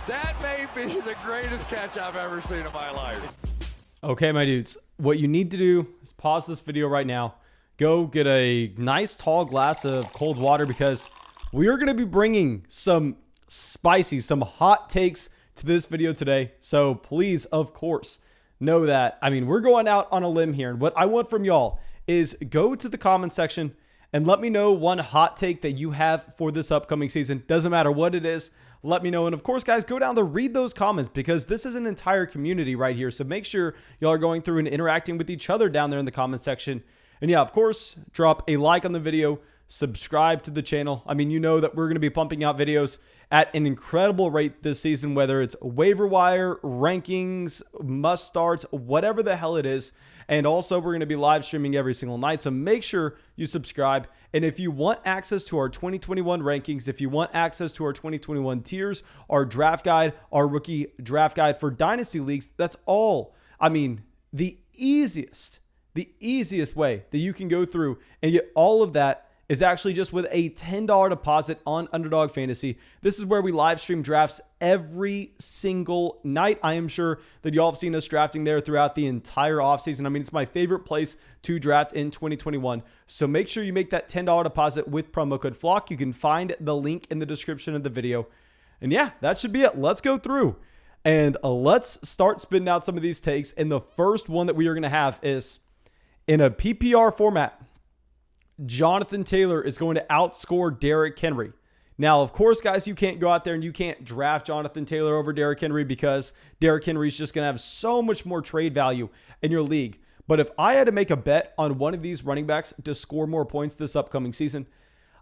That may be the greatest catch I've ever seen in my life. Okay, my dudes, what you need to do is pause this video right now. Go get a nice tall glass of cold water because we are going to be bringing some spicy, some hot takes to this video today. So please, of course, know that. I mean, we're going out on a limb here. And what I want from y'all is go to the comment section and let me know one hot take that you have for this upcoming season. Doesn't matter what it is. Let me know. And of course, guys, go down to read those comments because this is an entire community right here. So make sure y'all are going through and interacting with each other down there in the comment section. And yeah, of course, drop a like on the video, subscribe to the channel. I mean, you know that we're going to be pumping out videos at an incredible rate this season, whether it's waiver wire, rankings, must starts, whatever the hell it is. And also, we're going to be live streaming every single night. So make sure you subscribe. And if you want access to our 2021 rankings, if you want access to our 2021 tiers, our draft guide, our rookie draft guide for dynasty leagues, that's all. I mean, the easiest way that you can go through and get all of that is actually just with a $10 deposit on Underdog Fantasy. This is where we live stream drafts every single night. I am sure that y'all have seen us drafting there throughout the entire offseason. I mean, it's my favorite place to draft in 2021. So make sure you make that $10 deposit with promo code FLOCK. You can find the link in the description of the video. And yeah, that should be it. Let's go through and let's start spitting out some of these takes. And the first one that we are going to have is in a PPR format. Jonathan Taylor is going to outscore Derrick Henry. Now, of course, guys, you can't go out there and you can't draft Jonathan Taylor over Derrick Henry because Derrick Henry is just going to have so much more trade value in your league. But if I had to make a bet on one of these running backs to score more points this upcoming season,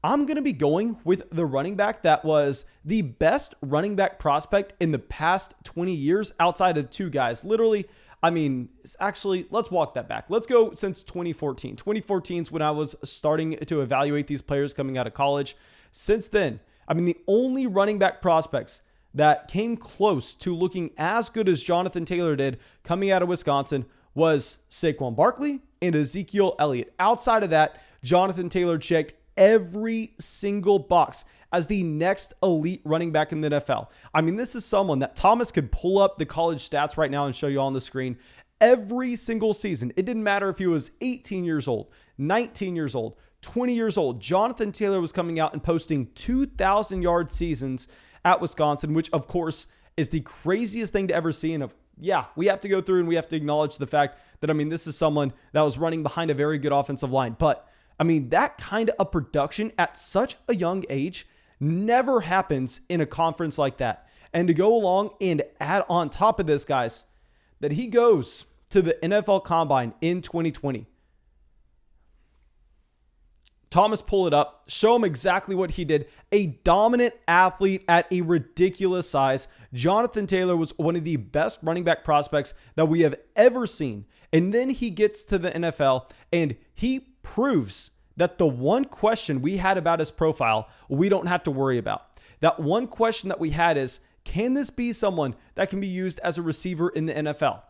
I'm going to be going with the running back that was the best running back prospect in the past 20 years outside of two guys. Literally, I mean, actually, let's walk that back. Let's go since 2014. 2014 is when I was starting to evaluate these players coming out of college. Since then, I mean, the only running back prospects that came close to looking as good as Jonathan Taylor did coming out of Wisconsin was Saquon Barkley and Ezekiel Elliott. Outside of that, Jonathan Taylor checked every single box as the next elite running back in the NFL. I mean, this is someone that Thomas could pull up the college stats right now and show you on the screen. Every single season, it didn't matter if he was 18 years old, 19 years old, 20 years old. Jonathan Taylor was coming out and posting 2,000-yard seasons at Wisconsin, which, of course, is the craziest thing to ever see. And yeah, we have to go through and we have to acknowledge the fact that, I mean, this is someone that was running behind a very good offensive line. But, I mean, that kind of production at such a young age never happens in a conference like that. And to go along and add on top of this, guys, that he goes to the NFL Combine in 2020. Thomas, pull it up. Show him exactly what he did. A dominant athlete at a ridiculous size. Jonathan Taylor was one of the best running back prospects that we have ever seen. And then he gets to the NFL and he proves that the one question we had about his profile, we don't have to worry about. That one question that we had is, can this be someone that can be used as a receiver in the NFL?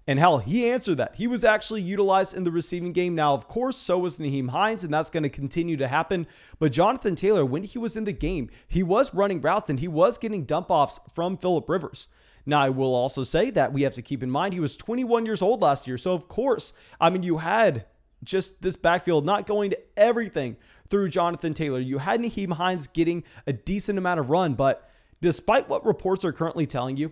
And hell, he answered that. He was actually utilized in the receiving game. Now, of course, so was Nyheim Hines, and that's going to continue to happen. But Jonathan Taylor, when he was in the game, he was running routes and he was getting dump-offs from Phillip Rivers. Now, I will also say that we have to keep in mind he was 21 years old last year. So, of course, I mean, you had just this backfield not going to everything through Jonathan Taylor. You had Nyheim Hines getting a decent amount of run, but despite what reports are currently telling you,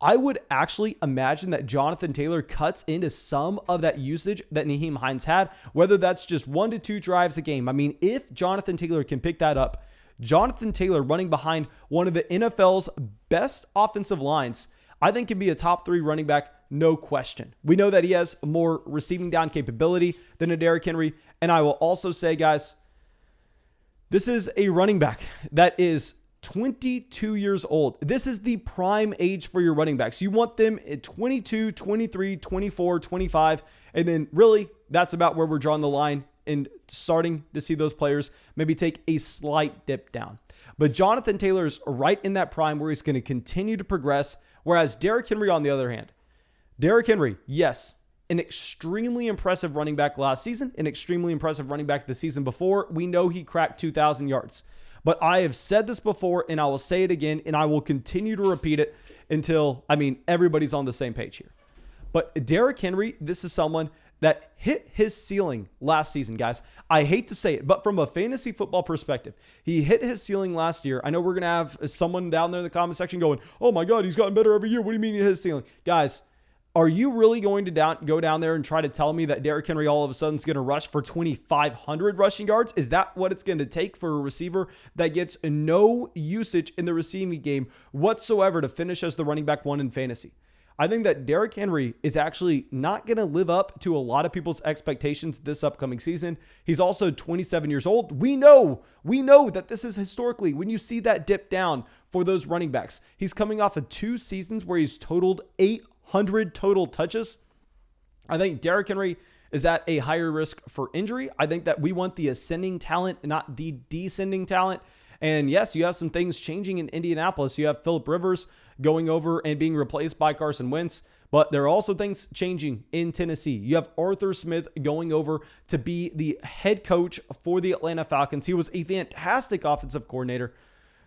I would actually imagine that Jonathan Taylor cuts into some of that usage that Nyheim Hines had, whether that's just 1 to 2 drives a game. I mean, if Jonathan Taylor can pick that up, Jonathan Taylor running behind one of the NFL's best offensive lines, I think can be a top 3 running back, no question. We know that he has more receiving down capability than a Derrick Henry. And I will also say, guys, this is a running back that is 22 years old. This is the prime age for your running backs. You want them at 22, 23, 24, 25. And then really, that's about where we're drawing the line and starting to see those players maybe take a slight dip down. But Jonathan Taylor is right in that prime where he's going to continue to progress. Whereas Derrick Henry, on the other hand, Derrick Henry, yes, an extremely impressive running back last season, an extremely impressive running back the season before. We know he cracked 2,000 yards. But I have said this before, and I will say it again, and I will continue to repeat it until, everybody's on the same page here. But Derrick Henry, this is someone that hit his ceiling last season, guys. I hate to say it, but from a fantasy football perspective, he hit his ceiling last year. I know we're going to have someone down there in the comment section going, oh my God, he's gotten better every year. What do you mean he hit his ceiling? Guys, are you really going to go down there and try to tell me that Derrick Henry all of a sudden is going to rush for 2,500 rushing yards? Is that what it's going to take for a receiver that gets no usage in the receiving game whatsoever to finish as the running back one in fantasy? I think that Derrick Henry is actually not going to live up to a lot of people's expectations this upcoming season. He's also 27 years old. We know that this is historically when you see that dip down for those running backs. He's coming off of 2 seasons where he's totaled 800 total touches. I think Derrick Henry is at a higher risk for injury. I think that we want the ascending talent, not the descending talent. And yes, you have some things changing in Indianapolis. You have Phillip Rivers going over and being replaced by Carson Wentz. But there are also things changing in Tennessee. You have Arthur Smith going over to be the head coach for the Atlanta Falcons. He was a fantastic offensive coordinator.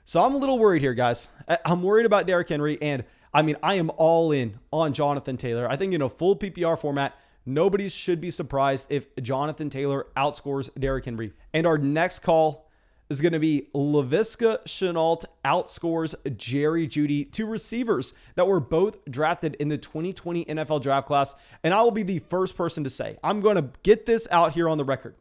So I'm a little worried here, guys. I'm worried about Derrick Henry. And I am all in on Jonathan Taylor. I think in a full PPR format, nobody should be surprised if Jonathan Taylor outscores Derrick Henry. And our next call is going to be Laviska Shenault outscores Jerry Jeudy, 2 receivers that were both drafted in the 2020 NFL draft class. And I will be the first person to say, I'm going to get this out here on the record.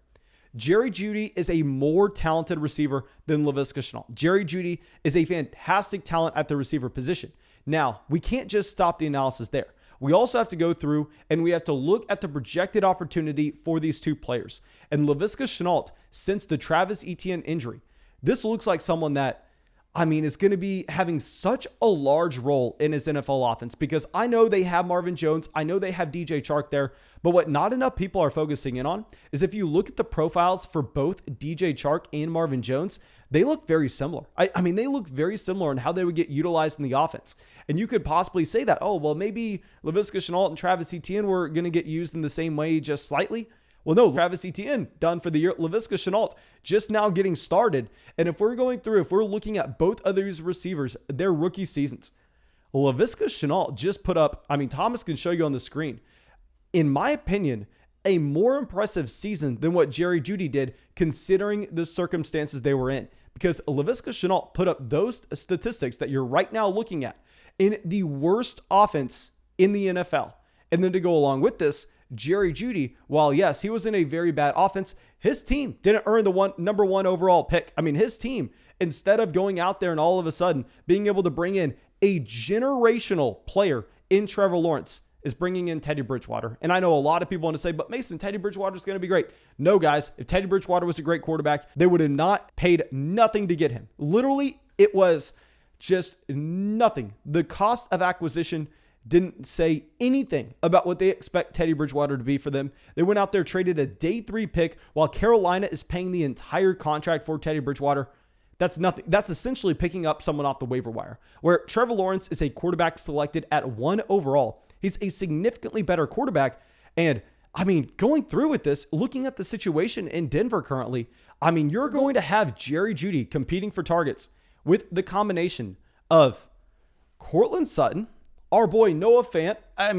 Jerry Jeudy is a more talented receiver than Laviska Shenault. Jerry Jeudy is a fantastic talent at the receiver position. Now, we can't just stop the analysis there. We also have to go through and we have to look at the projected opportunity for these 2 players. And Laviska Shenault, since the Travis Etienne injury, this looks like someone that, is going to be having such a large role in his NFL offense, because I know they have Marvin Jones. I know they have DJ Chark there, but what not enough people are focusing in on is if you look at the profiles for both DJ Chark and Marvin Jones, they look very similar. They look very similar in how they would get utilized in the offense. And you could possibly say that, oh, well, maybe Laviska Shenault and Travis Etienne were going to get used in the same way, just slightly. Well, no, Travis Etienne done for the year. Laviska Shenault just now getting started. And if we're looking at both of these receivers, their rookie seasons, Laviska Shenault just put up, Thomas can show you on the screen, in my opinion, a more impressive season than what Jerry Jeudy did, considering the circumstances they were in. Because Laviska Shenault put up those statistics that you're right now looking at in the worst offense in the NFL. And then to go along with this, Jerry Jeudy, while yes, he was in a very bad offense, his team didn't earn the number 1 overall pick. His team, instead of going out there and all of a sudden being able to bring in a generational player in Trevor Lawrence, is bringing in Teddy Bridgewater. And I know a lot of people want to say, but Mason, Teddy Bridgewater is going to be great. No, guys, if Teddy Bridgewater was a great quarterback, they would have not paid nothing to get him. Literally, it was just nothing. The cost of acquisition didn't say anything about what they expect Teddy Bridgewater to be for them. They went out there, traded a day 3 pick while Carolina is paying the entire contract for Teddy Bridgewater. That's nothing. That's essentially picking up someone off the waiver wire, where Trevor Lawrence is a quarterback selected at 1 overall. He's a significantly better quarterback. And going through with this, looking at the situation in Denver currently, you're going to have Jerry Jeudy competing for targets with the combination of Courtland Sutton, our boy Noah Fant.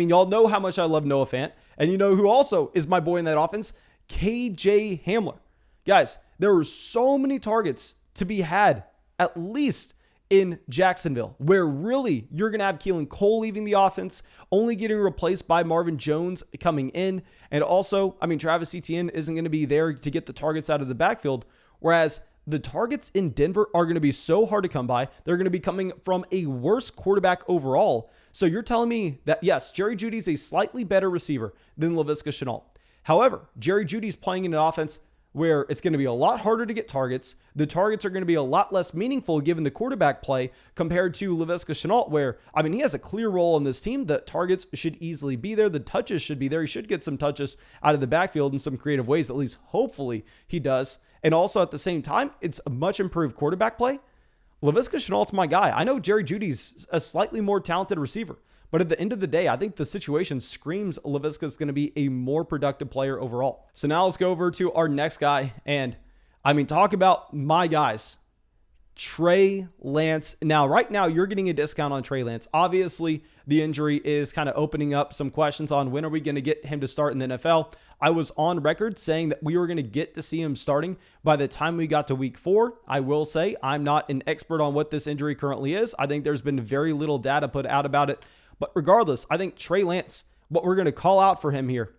Y'all know how much I love Noah Fant. And you know who also is my boy in that offense? KJ Hamler. Guys, there are so many targets to be had, at least in Jacksonville, where really you're going to have Keelan Cole leaving the offense, only getting replaced by Marvin Jones coming in. And also, Travis Etienne isn't going to be there to get the targets out of the backfield, whereas the targets in Denver are going to be so hard to come by. They're going to be coming from a worse quarterback overall. So you're telling me that, yes, Jerry Jeudy is a slightly better receiver than Laviska Shenault. However, Jerry Jeudy's playing in an offense where it's going to be a lot harder to get targets. The targets are going to be a lot less meaningful given the quarterback play compared to Laviska Shenault, where, he has a clear role on this team. The targets should easily be there. The touches should be there. He should get some touches out of the backfield in some creative ways, at least hopefully he does. And also at the same time, it's a much improved quarterback play. Laviska Shenault's my guy. I know Jerry Jeudy's a slightly more talented receiver, but at the end of the day, I think the situation screams Laviska is going to be a more productive player overall. So now let's go over to our next guy. And talk about my guys Trey Lance. Now, right now, you're getting a discount on Trey Lance. Obviously, the injury is kind of opening up some questions on when are we going to get him to start in the NFL. I was on record saying that we were going to get to see him starting by the time we got to week 4. I will say I'm not an expert on what this injury currently is. I think there's been very little data put out about it. But regardless, I think Trey Lance, what we're going to call out for him here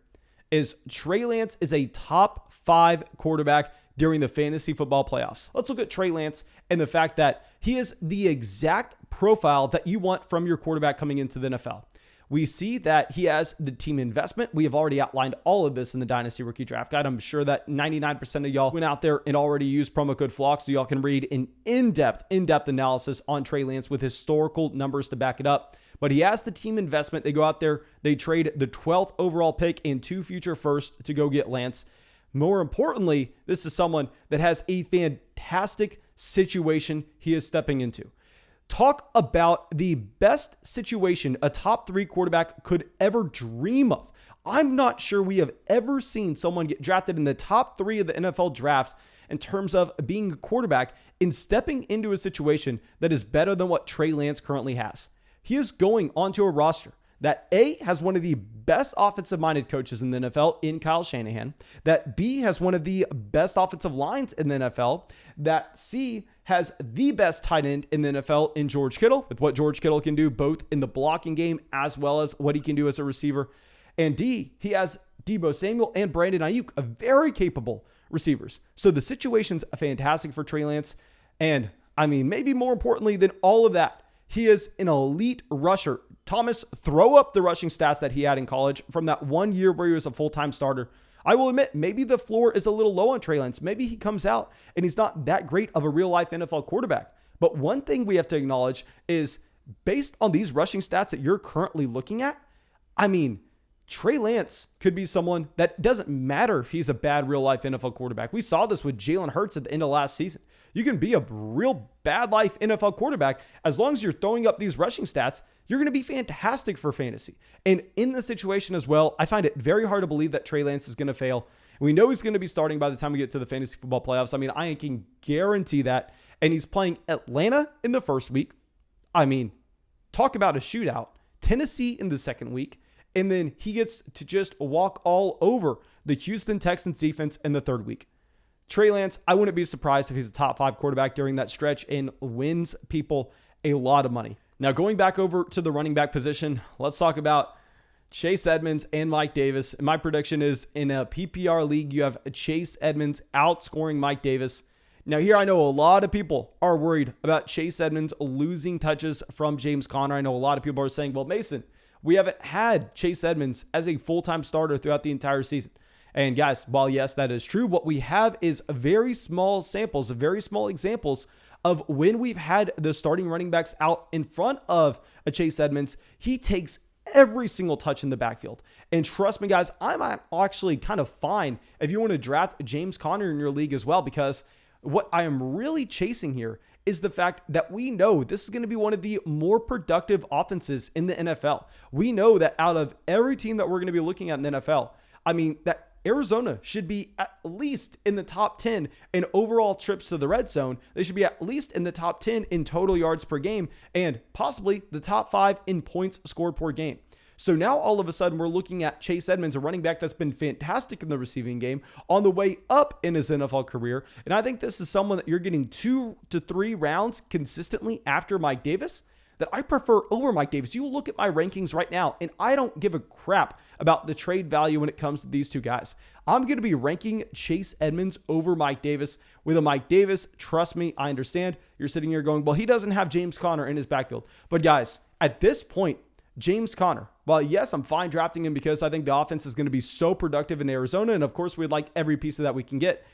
is Trey Lance is a top 5 quarterback during the fantasy football playoffs. Let's look at Trey Lance and the fact that he is the exact profile that you want from your quarterback coming into the NFL. We see that he has the team investment. We have already outlined all of this in the Dynasty Rookie Draft Guide. I'm sure that 99% of y'all went out there and already used promo code FLOCK, so y'all can read an in-depth analysis on Trey Lance with historical numbers to back it up. But he has the team investment. They go out there, they trade the 12th overall pick and 2 future firsts to go get Lance. More importantly, this is someone that has a fantastic situation he is stepping into. Talk about the best situation a top 3 quarterback could ever dream of. I'm not sure we have ever seen someone get drafted in the top 3 of the NFL draft in terms of being a quarterback and stepping into a situation that is better than what Trey Lance currently has. He is going onto a roster that A, has one of the best offensive-minded coaches in the NFL in Kyle Shanahan, that B, has one of the best offensive lines in the NFL, that C, has the best tight end in the NFL in George Kittle, with what George Kittle can do both in the blocking game as well as what he can do as a receiver, and D, he has Deebo Samuel and Brandon Ayuk, a very capable receivers. So the situation's fantastic for Trey Lance, and I mean, maybe more importantly than all of that, he is an elite rusher. Thomas, throw up the rushing stats that he had in college from that 1 year where he was a full-time starter. I will admit, maybe the floor is a little low on Trey Lance. Maybe he comes out and he's not that great of a real-life NFL quarterback. But one thing we have to acknowledge is, based on these rushing stats that you're currently looking at, I mean, Trey Lance could be someone that doesn't matter if he's a bad real-life NFL quarterback. We saw this with Jalen Hurts at the end of last season. You can be a real bad life NFL quarterback. As long as you're throwing up these rushing stats, you're going to be fantastic for fantasy. And in this situation as well, I find it very hard to believe that Trey Lance is going to fail. We know he's going to be starting by the time we get to the fantasy football playoffs. I mean, I can guarantee that. And he's playing Atlanta in the first week. I mean, talk about a shootout. Tennessee in the second week. And then he gets to just walk all over the Houston Texans defense in the third week. Trey Lance, I wouldn't be surprised if he's a top 5 quarterback during that stretch and wins people a lot of money. Now, going back over to the running back position, let's talk about Chase Edmonds and Mike Davis. And my prediction is, in a PPR league, you have Chase Edmonds outscoring Mike Davis. Now, here I know a lot of people are worried about Chase Edmonds losing touches from James Conner. I know a lot of people are saying, well, Mason, we haven't had Chase Edmonds as a full-time starter throughout the entire season. And guys, while yes, that is true, what we have is very small samples, very small examples of when we've had the starting running backs out in front of a Chase Edmonds. He takes every single touch in the backfield. And trust me, guys, I'm actually kind of fine if you want to draft James Conner in your league as well, because what I am really chasing here is the fact that we know this is going to be one of the more productive offenses in the NFL. We know that out of every team that we're going to be looking at in the NFL, I mean, that Arizona should be at least in the top 10 in overall trips to the red zone. They should be at least in the top 10 in total yards per game, and possibly the top 5 in points scored per game. So now all of a sudden we're looking at Chase Edmonds, a running back that's been fantastic in the receiving game, on the way up in his NFL career. And I think this is someone that you're getting 2 to 3 rounds consistently after Mike Davis that I prefer over Mike Davis. You look at my rankings right now, and I don't give a crap about the trade value when it comes to these two guys. I'm going to be ranking Chase Edmonds over Mike Davis. With a Mike Davis, trust me, I understand. You're sitting here going, well, he doesn't have James Conner in his backfield. But guys, at this point, James Conner, well, yes, I'm fine drafting him because I think the offense is going to be so productive in Arizona. And of course, we'd like every piece of that we can get.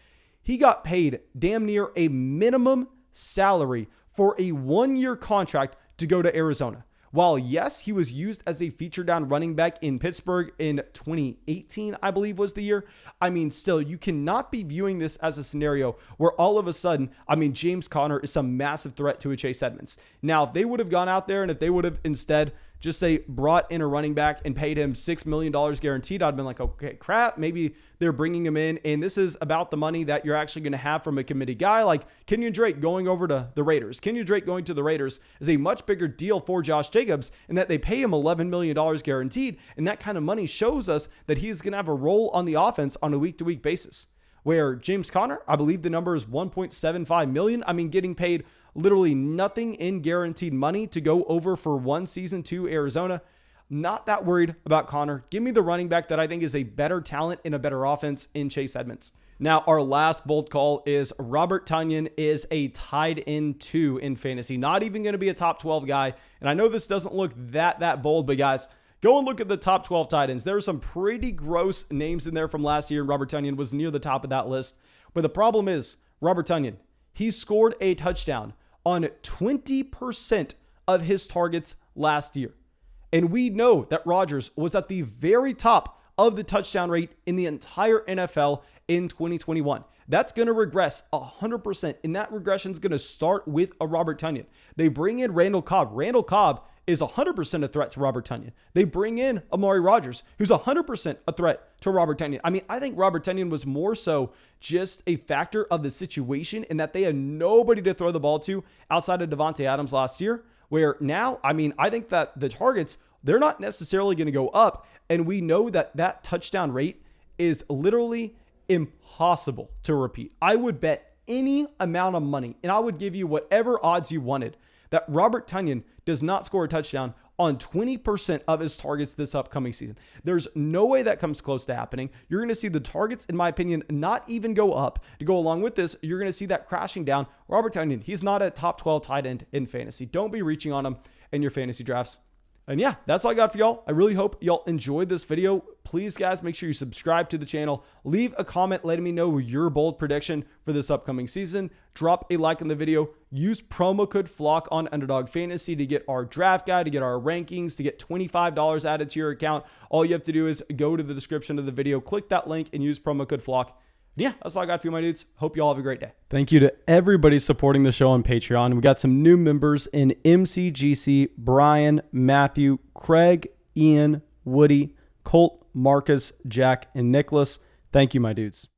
He got paid damn near a minimum salary for a 1-year contract to go to Arizona. While yes, he was used as a feature down running back in Pittsburgh in 2018, I believe was the year. I mean, still, you cannot be viewing this as a scenario where all of a sudden, I mean, James Conner is some massive threat to a Chase Edmonds. Now, if they would have gone out there and if they would have instead just say brought in a running back and paid him $6 million guaranteed, I'd have been like, okay, crap, maybe they're bringing him in. And this is about the money that you're actually going to have from a committee guy like Kenyon Drake going over to the Raiders. Kenyon Drake going to the Raiders is a much bigger deal for Josh Jacobs in that they pay him $11 million guaranteed. And that kind of money shows us that he's going to have a role on the offense on a week-to-week basis. Where James Conner, I believe the number is $1.75 million. I mean, getting paid literally nothing in guaranteed money to go over for one season to Arizona. Not that worried about Conner. Give me the running back that I think is a better talent in a better offense in Chase Edmonds. Now, our last bold call is Robert Tonyan is a tied end 2 in fantasy. Not even going to be a top 12 guy. And I know this doesn't look that bold, but guys, go and look at the top 12 tight ends. There are some pretty gross names in there from last year, and Robert Tonyan was near the top of that list. But the problem is, Robert Tonyan, he scored a touchdown on 20% of his targets last year. And we know that Rodgers was at the very top of the touchdown rate in the entire NFL in 2021. That's going to regress 100%, and that regression is going to start with a Robert Tonyan. They bring in Randall Cobb. Randall Cobb is 100% a threat to Robert Tonyan. They bring in Amari Rodgers, who's 100% a threat to Robert Tonyan. I mean, I think Robert Tonyan was more so just a factor of the situation in that they had nobody to throw the ball to outside of Devontae Adams last year, where now, I mean, I think that the targets, they're not necessarily going to go up, and we know that that touchdown rate is literally impossible to repeat. I would bet any amount of money, and I would give you whatever odds you wanted, that Robert Tonyan does not score a touchdown on 20% of his targets this upcoming season. There's no way that comes close to happening. You're going to see the targets, in my opinion, not even go up. To go along with this, you're going to see that crashing down. Robert Tonyan, he's not a top 12 tight end in fantasy. Don't be reaching on him in your fantasy drafts. And yeah, that's all I got for y'all. I really hope y'all enjoyed this video. Please, guys, make sure you subscribe to the channel. Leave a comment letting me know your bold prediction for this upcoming season. Drop a like on the video. Use promo code FLOCK on Underdog Fantasy to get our draft guide, to get our rankings, to get $25 added to your account. All you have to do is go to the description of the video, click that link, and use promo code FLOCK. Yeah, that's all I got for you, my dudes. Hope you all have a great day. Thank you to everybody supporting the show on Patreon. We got some new members in MCGC, Brian, Matthew, Craig, Ian, Woody, Colt, Marcus, Jack, and Nicholas. Thank you, my dudes.